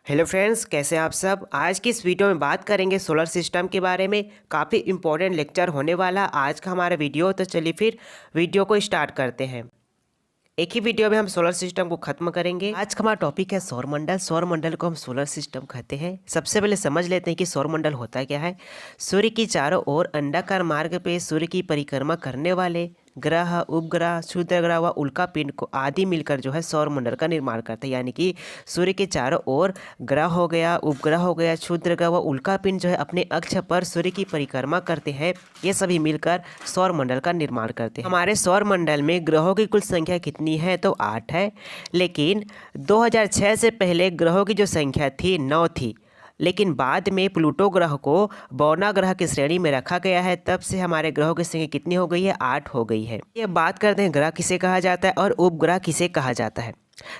Hello friends, कैसे हैं आप सब। आज की इस वीडियो में बात करेंगे सोलर सिस्टम के बारे में। काफ़ी इंपॉर्टेंट लेक्चर होने वाला आज का हमारा वीडियो। तो चलिए फिर वीडियो को स्टार्ट करते हैं। एक ही वीडियो में हम सोलर सिस्टम को खत्म करेंगे। आज का हमारा टॉपिक है सौरमंडल। सौरमंडल को हम सोलर सिस्टम कहते हैं। सबसे पहले समझ लेते हैं कि सौरमंडल होता क्या है। सूर्य की चारों ओर अंडाकार मार्ग पे सूर्य की परिक्रमा करने वाले ग्रह, उपग्रह, क्षुद्र ग्रह व उल्का पिंड को आदि मिलकर जो है सौरमंडल का निर्माण करते हैं। यानी कि सूर्य के चारों ओर ग्रह हो गया, उपग्रह हो गया, क्षुद्र ग्रह व उल्का पिंड जो है अपने अक्ष पर सूर्य की परिक्रमा करते हैं। ये सभी मिलकर सौरमंडल का निर्माण करते हैं। हमारे सौरमंडल में ग्रहों की कुल संख्या कितनी है तो 8 है। लेकिन 2006 से पहले ग्रहों की जो संख्या थी 9 थी। लेकिन बाद में प्लूटो ग्रह को बौना ग्रह की श्रेणी में रखा गया है। तब से हमारे ग्रहों की संख्या कितनी हो गई है, 8 हो गई है। ये बात करते हैं ग्रह किसे कहा जाता है और उपग्रह किसे कहा जाता है।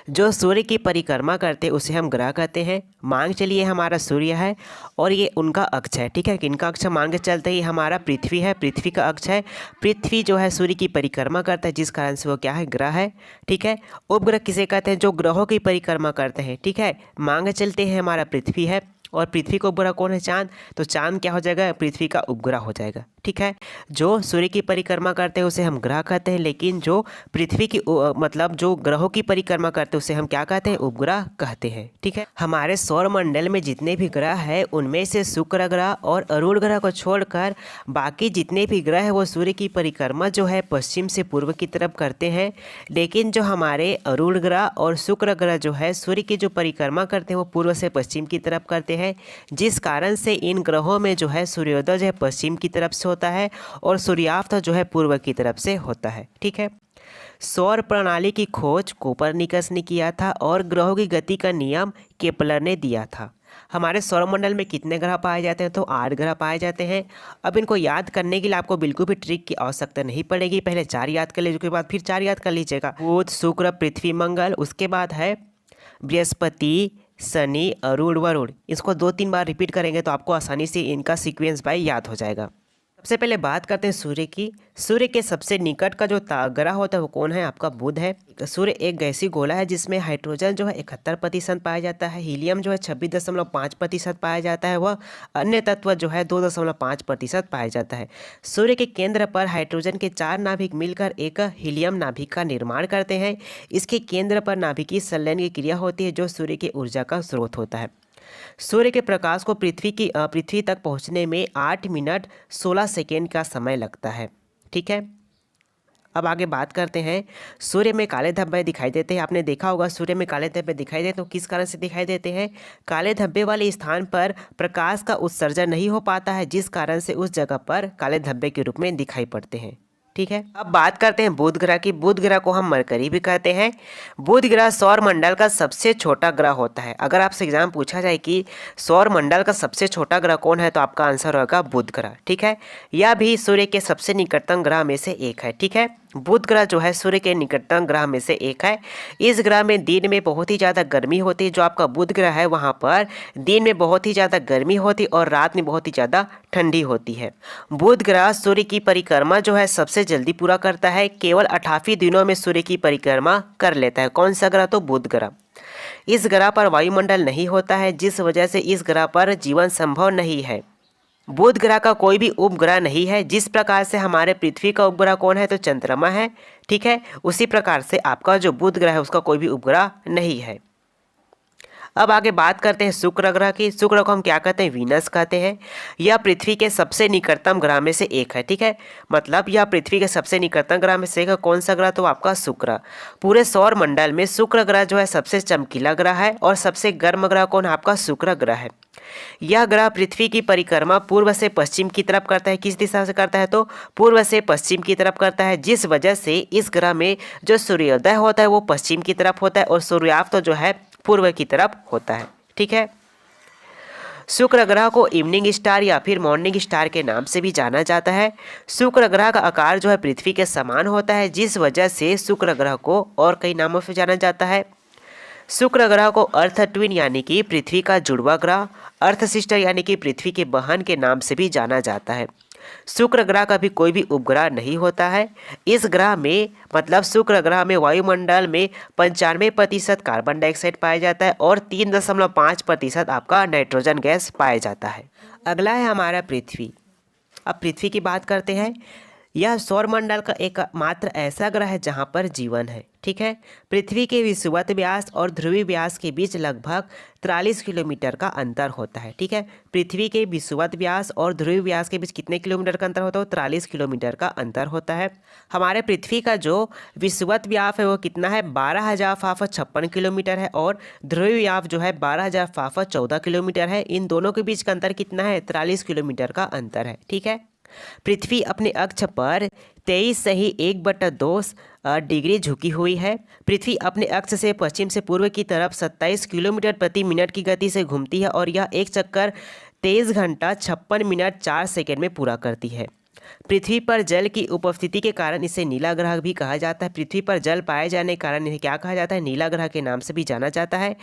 जो सूर्य की परिक्रमा करते हैं उसे हम ग्रह कहते हैं। मान चलिए हमारा सूर्य है और ये उनका अक्ष है, ठीक है। किनका अक्ष मान के चलते हैं, ये हमारा पृथ्वी है, पृथ्वी का अक्ष है। पृथ्वी जो है सूर्य की परिक्रमा करता है, जिस कारण से वो क्या है, ग्रह है, ठीक है। उपग्रह किसे कहते हैं, जो ग्रहों की परिक्रमा करते हैं, ठीक है। मान के चलते हैं हमारा पृथ्वी है और पृथ्वी का उपग्रह कौन है, चांद। तो चांद क्या हो जाएगा, पृथ्वी का उपग्रह हो जाएगा, ठीक है। जो सूर्य की परिक्रमा करते हैं उसे हम ग्रह कहते हैं। लेकिन जो पृथ्वी की मतलब जो ग्रहों की परिक्रमा करते हैं उसे हम क्या कहते हैं, उपग्रह कहते हैं, ठीक है। हमारे सौरमंडल में जितने भी ग्रह हैं उनमें से शुक्र ग्रह और अरुण ग्रह को छोड़कर बाकी जितने भी ग्रह हैं वो सूर्य की परिक्रमा जो है पश्चिम से पूर्व की तरफ करते हैं। लेकिन जो हमारे अरुण ग्रह और शुक्र ग्रह जो है सूर्य की जो परिक्रमा करते हैं वो पूर्व से पश्चिम की तरफ करते हैं। जिस कारण से इन ग्रहों में जो है सूर्योदय जो है पश्चिम की तरफ से होता है और सूर्यास्त जो है पूर्व की तरफ से होता है, ठीक है। सौर प्रणाली की खोज कोपरनिकस ने किया था और ग्रहों की गति का नियम केपलर ने दिया था। हमारे सौरमंडल में कितने ग्रह पाए जाते हैं तो 8 ग्रह पाए जाते हैं। अब इनको याद करने के लिए आपको बिल्कुल भी ट्रिक की आवश्यकता नहीं पड़ेगी। पहले 4 याद कर लीजिए, उसके बाद फिर 4 याद कर लीजिएगा। बुध, शुक्र, पृथ्वी, मंगल। उसके बाद है बृहस्पति, शनि, अरुण, वरुण। इसको 2-3 बार रिपीट करेंगे तो आपको आसानी से इनका सीक्वेंस बाय याद हो जाएगा। सबसे पहले बात करते हैं सूर्य की। सूर्य के सबसे निकट का जो ग्रह होता है वो कौन है, आपका बुध है। सूर्य एक गैसीय गोला है जिसमें हाइड्रोजन जो है 71% पाया जाता है, हीलियम जो है 26.5% पाया जाता है, वह अन्य तत्व जो है 2.5% पाया जाता है। सूर्य के केंद्र पर हाइड्रोजन के 4 नाभिक मिलकर एक हीलियम नाभिक का निर्माण करते हैं। इसके केंद्र पर नाभिकीय संलयन की क्रिया होती है जो सूर्य की ऊर्जा का स्रोत होता है। सूर्य के प्रकाश को पृथ्वी तक पहुंचने में 8 मिनट 16 सेकेंड का समय लगता है, ठीक है। अब आगे बात करते हैं। सूर्य में काले धब्बे दिखाई देते हैं। आपने देखा होगा सूर्य में काले धब्बे दिखाई देते तो किस कारण से दिखाई देते हैं, काले धब्बे वाले स्थान पर प्रकाश का उत्सर्जन नहीं हो पाता है, जिस कारण से उस जगह पर काले धब्बे के रूप में दिखाई पड़ते हैं, ठीक है। अब बात करते हैं बुध ग्रह की। बुध ग्रह को हम मरकरी भी कहते हैं। बुध ग्रह सौर मंडल का सबसे छोटा ग्रह होता है। अगर आपसे एग्जाम पूछा जाए कि सौर मंडल का सबसे छोटा ग्रह कौन है तो आपका आंसर होगा बुध ग्रह, ठीक है। यह भी सूर्य के सबसे निकटतम ग्रह में से एक है, ठीक है। बुध ग्रह जो है सूर्य के निकटतम ग्रह में से एक है। इस ग्रह में दिन में बहुत ही ज़्यादा गर्मी होती है। जो आपका बुध ग्रह है वहाँ पर दिन में बहुत ही ज़्यादा गर्मी होती और रात में बहुत ही ज़्यादा ठंडी होती है। बुध ग्रह सूर्य की परिक्रमा जो है सबसे जल्दी पूरा करता है। केवल 88 दिनों में सूर्य की परिक्रमा कर लेता है। कौन सा ग्रह, तो बुध ग्रह। इस ग्रह पर वायुमंडल नहीं होता है, जिस वजह से इस ग्रह पर जीवन संभव नहीं है। बुध ग्रह का कोई भी उपग्रह नहीं है। जिस प्रकार से हमारे पृथ्वी का उपग्रह कौन है तो चंद्रमा है, ठीक है। उसी प्रकार से आपका जो बुध ग्रह है उसका कोई भी उपग्रह नहीं है। अब आगे बात करते हैं शुक्र ग्रह की। शुक्र को हम क्या कहते हैं, वीनस कहते हैं। यह पृथ्वी के सबसे निकटतम ग्रह में से एक है, ठीक है। मतलब यह पृथ्वी के सबसे निकटतम ग्रह में से एक है। कौन सा ग्रह, तो आपका शुक्र। पूरे सौर मंडल में शुक्र ग्रह जो है सबसे चमकीला ग्रह है और सबसे गर्म ग्रह कौन है, आपका शुक्र ग्रह है। यह ग्रह पृथ्वी की परिक्रमा पूर्व से पश्चिम की तरफ करता है। किस दिशा से करता है, तो पूर्व से पश्चिम की तरफ करता है, जिस वजह से इस ग्रह में जो सूर्योदय होता है वो पश्चिम की तरफ होता है और सूर्यास्त जो है पूर्व की तरफ होता है, ठीक है। शुक्र ग्रह को इवनिंग स्टार या फिर मॉर्निंग स्टार के नाम से भी जाना जाता है। शुक्र ग्रह का आकार जो है पृथ्वी के समान होता है, जिस वजह से शुक्र ग्रह को और कई नामों से जाना जाता है। शुक्र ग्रह को अर्थ ट्विन यानी कि पृथ्वी का जुड़वा ग्रह, अर्थ सिस्टर यानी कि पृथ्वी के बहन के नाम से भी जाना जाता है। शुक्र ग्रह का भी कोई भी उपग्रह नहीं होता है। इस ग्रह में मतलब शुक्र ग्रह में वायुमंडल में 95% कार्बन डाइऑक्साइड पाया जाता है और 3.5% आपका नाइट्रोजन गैस पाया जाता है। अगला है हमारा पृथ्वी। अब पृथ्वी की बात करते हैं। यह सौरमंडल का एक मात्र ऐसा ग्रह है जहाँ पर जीवन है। ठीक है, पृथ्वी के विषुवत व्यास और ध्रुवीय व्यास के बीच लगभग 43 किलोमीटर का अंतर होता है। ठीक है, पृथ्वी के विषुवत व्यास और ध्रुवीय व्यास के बीच कितने किलोमीटर का अंतर होता है? 43 किलोमीटर का अंतर होता है। हमारे पृथ्वी का जो विषुवत व्यास है वो कितना है? 12,556 किलोमीटर है और ध्रुवीय व्यास जो है 12,514 किलोमीटर है। इन दोनों के बीच का अंतर कितना है? 43 किलोमीटर का अंतर है। ठीक है, पृथ्वी अपने अक्ष पर 23.1/2 डिग्री झुकी हुई है। पृथ्वी अपने अक्ष से पश्चिम से पूर्व की तरफ 27 किलोमीटर प्रति मिनट की गति से घूमती है और यह एक चक्कर 23 घंटा 56 मिनट 4 सेकंड में पूरा करती है। पृथ्वी पर जल की उपस्थिति के कारण इसे नीला ग्रह भी कहा जाता है। पृथ्वी पर जल पाए जाने के कारण इन्हें क्या कहा जाता है? नीला ग्रह के नाम से भी जाना जाता है।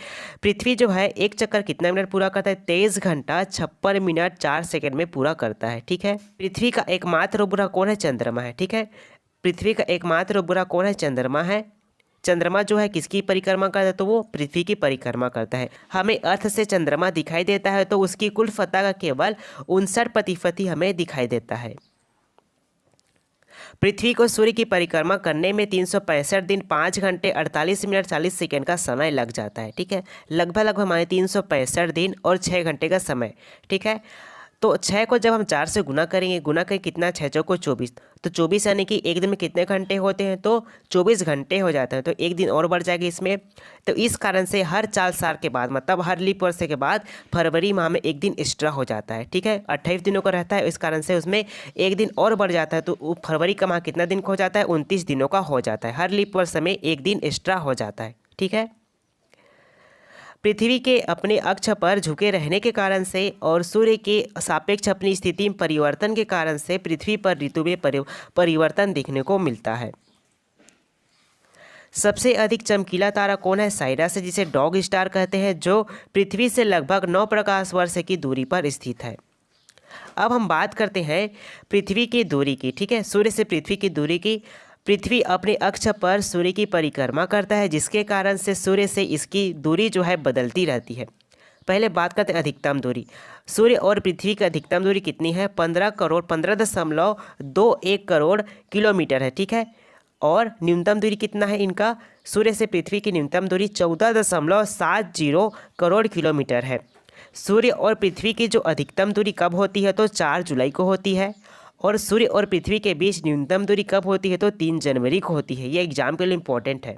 पृथ्वी जो है एक चक्कर कितना मिनट पूरा करता है? 23 घंटा 56 मिनट 4 सेकंड में पूरा करता है। ठीक है, पृथ्वी का एकमात्र उपग्रह कौन है? चंद्रमा है। ठीक है, पृथ्वी का एकमात्र उपग्रह कौन है? चंद्रमा है। चंद्रमा जो है किसकी परिक्रमा करता है? तो वो पृथ्वी की परिक्रमा करता है। हमें अर्थ से चंद्रमा दिखाई देता है तो उसकी कुल सतह का केवल 59% ही हमें दिखाई देता है। पृथ्वी को सूर्य की परिक्रमा करने में 365 दिन 5 घंटे 48 मिनट 40 सेकंड का समय लग जाता है। ठीक है, लगभग हमारे 365 दिन और 6 घंटे का समय। ठीक है, तो 6 को जब हम 4 से गुना करेंगे, गुना करें कितना? 6 चौको 24, तो 24 यानी कि एक दिन में कितने घंटे होते हैं? तो 24 घंटे हो जाते हैं। तो एक दिन और बढ़ जाएगा इसमें। तो इस कारण से हर 4 साल के बाद मतलब हर लीप वर्ष के बाद फरवरी माह में एक दिन एक्स्ट्रा हो जाता है। ठीक है, 28 दिनों का रहता है, इस कारण से उसमें एक दिन और बढ़ जाता है। तो फरवरी का माह कितना दिन का हो जाता है? 29 दिनों का हो जाता है। हर लीप वर्ष में एक दिन एक्स्ट्रा हो जाता है। ठीक है, पृथ्वी के अपने अक्ष पर झुके रहने के कारण से और सूर्य के सापेक्ष अपनी स्थिति में परिवर्तन के कारण से पृथ्वी पर ऋतु में परिवर्तन देखने को मिलता है। सबसे अधिक चमकीला तारा कौन है? साइरस है, जिसे डॉग स्टार कहते हैं, जो पृथ्वी से लगभग 9 प्रकाश वर्ष की दूरी पर स्थित है। अब हम बात करते हैं पृथ्वी की दूरी की। ठीक है, सूर्य से पृथ्वी की दूरी की। पृथ्वी अपने अक्ष पर सूर्य की परिक्रमा करता है, जिसके कारण से सूर्य से इसकी दूरी जो है बदलती रहती है। पहले बात करते हैं अधिकतम दूरी। सूर्य और पृथ्वी की अधिकतम दूरी कितनी है? 15.21 करोड़ किलोमीटर है। ठीक है, और न्यूनतम दूरी कितना है इनका? सूर्य से पृथ्वी की न्यूनतम दूरी 14.70 करोड़ किलोमीटर है। सूर्य और पृथ्वी की जो अधिकतम दूरी कब होती है? तो 4 जुलाई को होती है। और सूर्य और पृथ्वी के बीच न्यूनतम दूरी कब होती है? तो 3 जनवरी को होती है। ये एग्जाम के लिए इंपॉर्टेंट है।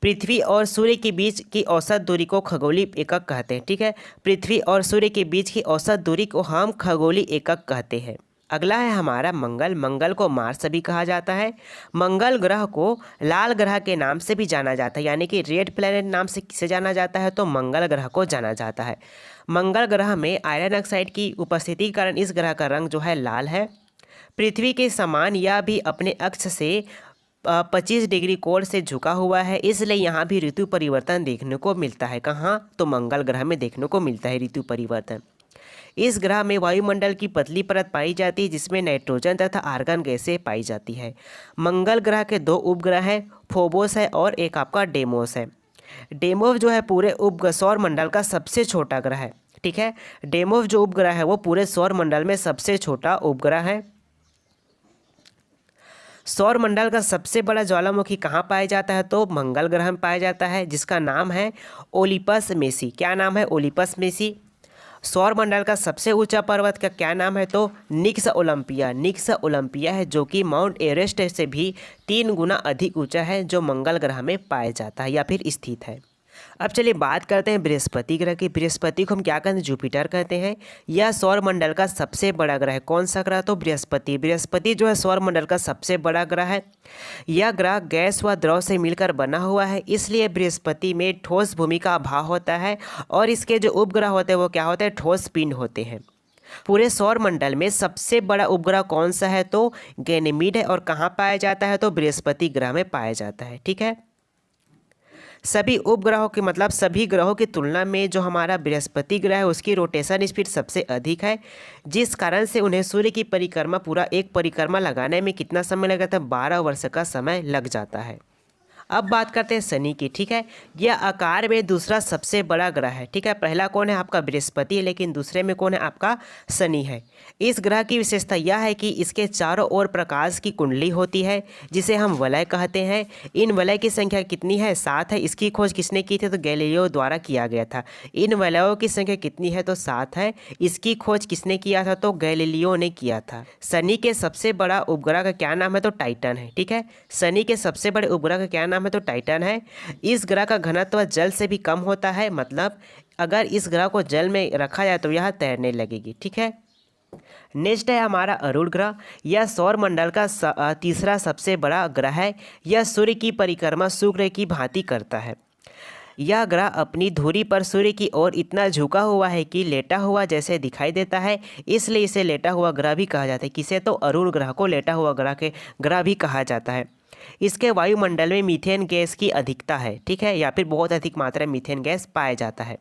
पृथ्वी और सूर्य के बीच की औसत दूरी को खगोलीय एकक कहते हैं। ठीक है, पृथ्वी और सूर्य के बीच की औसत दूरी को हम खगोलीय एकक कहते हैं। अगला है हमारा मंगल। मंगल को मार्स भी कहा जाता है। मंगल ग्रह को लाल ग्रह के नाम से भी जाना जाता है, यानी कि रेड प्लैनेट नाम से किसे जाना जाता है? तो मंगल ग्रह को जाना जाता है। मंगल ग्रह में आयरन ऑक्साइड की उपस्थिति के कारण इस ग्रह का रंग जो है लाल है। पृथ्वी के समान यह भी अपने अक्ष से 25 डिग्री कोण से झुका हुआ है, इसलिए यहाँ भी ऋतु परिवर्तन देखने को मिलता है। कहाँ? तो मंगल ग्रह में देखने को मिलता है ऋतु परिवर्तन। इस ग्रह में वायुमंडल की पतली परत पाई जाती है, जिसमें नाइट्रोजन तथा आर्गन गैसें पाई जाती है। मंगल ग्रह के 2 उपग्रह हैं, फोबोस है और एक आपका डेमोस है। डेमोस जो है पूरे सौर मंडल का सबसे छोटा ग्रह है। ठीक है, डेमोस जो उपग्रह है वो पूरे सौर मंडल में सबसे छोटा उपग्रह है। सौर मंडल का सबसे बड़ा ज्वालामुखी कहाँ पाया जाता है? तो मंगल ग्रह में पाया जाता है, जिसका नाम है ओलिपस मेसी। क्या नाम है? Olympus Messi. सौर मंडल का सबसे ऊंचा पर्वत का क्या नाम है? तो निक्स ओलंपिया। निक्स ओलंपिया है, जो कि माउंट एवरेस्ट से भी 3 गुना अधिक ऊंचा है, जो मंगल ग्रह में पाया जाता है या फिर स्थित है। अब चलिए बात करते हैं बृहस्पति ग्रह की। बृहस्पति को हम क्या कहते हैं? जुपिटर कहते हैं। यह सौर मंडल का सबसे बड़ा ग्रह है। कौन सा ग्रह? तो बृहस्पति। बृहस्पति जो है सौर मंडल का सबसे बड़ा ग्रह है। यह ग्रह गैस व द्रव से मिलकर बना हुआ है, इसलिए बृहस्पति में ठोस भूमि का अभाव होता है और इसके जो उपग्रह होते हैं वो क्या होते हैं? ठोस पिंड होते हैं। पूरे सौर मंडल में सबसे बड़ा उपग्रह कौन सा है? तो गैनीमीड है। और कहाँ पाया जाता है? तो बृहस्पति ग्रह में पाया जाता है। ठीक है, सभी उपग्रहों के मतलब सभी ग्रहों की तुलना में जो हमारा बृहस्पति ग्रह है उसकी रोटेशन स्पीड सबसे अधिक है, जिस कारण से उन्हें सूर्य की परिक्रमा पूरा एक परिक्रमा लगाने में कितना समय लगा था? 12 वर्ष का समय लग जाता है। अब बात करते हैं शनि की। ठीक है, यह आकार में दूसरा सबसे बड़ा ग्रह है। ठीक है, पहला कौन है? आपका बृहस्पति, लेकिन दूसरे में कौन है? आपका शनि है। इस ग्रह की विशेषता यह है कि इसके चारों ओर प्रकाश की कुंडली होती है, जिसे हम वलय कहते हैं। इन वलय की संख्या कितनी है? 7 है। इसकी खोज किसने की थी? तो गैलीलियो द्वारा किया गया था। इन वलयों की संख्या कितनी है? तो 7 है। इसकी खोज किसने किया था? तो गैलीलियो ने किया था। शनि के सबसे बड़ा उपग्रह का क्या नाम है? तो टाइटन है। ठीक है, शनि के सबसे बड़े उपग्रह का क्या नाम है? तो टाइटन है। इस ग्रह का घनत्व जल से भी कम होता है, मतलब अगर इस ग्रह को जल में रखा जाए तो यह तैरने लगेगी। ठीक है, नेक्स्ट है हमारा अरुण ग्रह। यह सौर मंडल का तीसरा सबसे बड़ा ग्रह है। यह सूर्य की परिक्रमा शुक्र की भांति करता है। यह ग्रह अपनी धुरी पर सूर्य की ओर इतना झुका हुआ है कि लेटा हुआ जैसे दिखाई देता है, इसलिए इसे लेटा हुआ ग्रह भी कहा जाता है। किसे? तो अरुण ग्रह को लेटा हुआ ग्रह भी कहा जाता है। इसके वायुमंडल में मीथेन गैस की अधिकता है। ठीक है, या फिर बहुत अधिक मात्रा में मीथेन गैस पाया जाता है।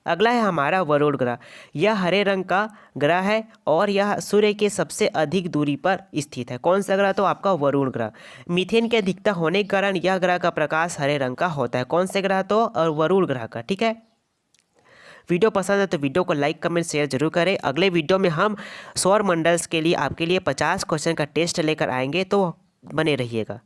अगला है हमारा वरुण ग्रह। यह हरे रंग का ग्रह है और यह सूर्य के सबसे अधिक दूरी पर स्थित है। कौन सा ग्रह? तो आपका वरुण ग्रह। मीथेन की अधिकता होने के कारण यह ग्रह का प्रकाश हरे रंग का होता है। कौन से ग्रह? तो और वरुण ग्रह का। ठीक है, वीडियो पसंद है तो वीडियो को लाइक कमेंट शेयर जरूर करें। अगले वीडियो में हम सौर मंडल्स के लिए आपके लिए 50 क्वेश्चन का टेस्ट लेकर आएंगे, तो बने रहिएगा।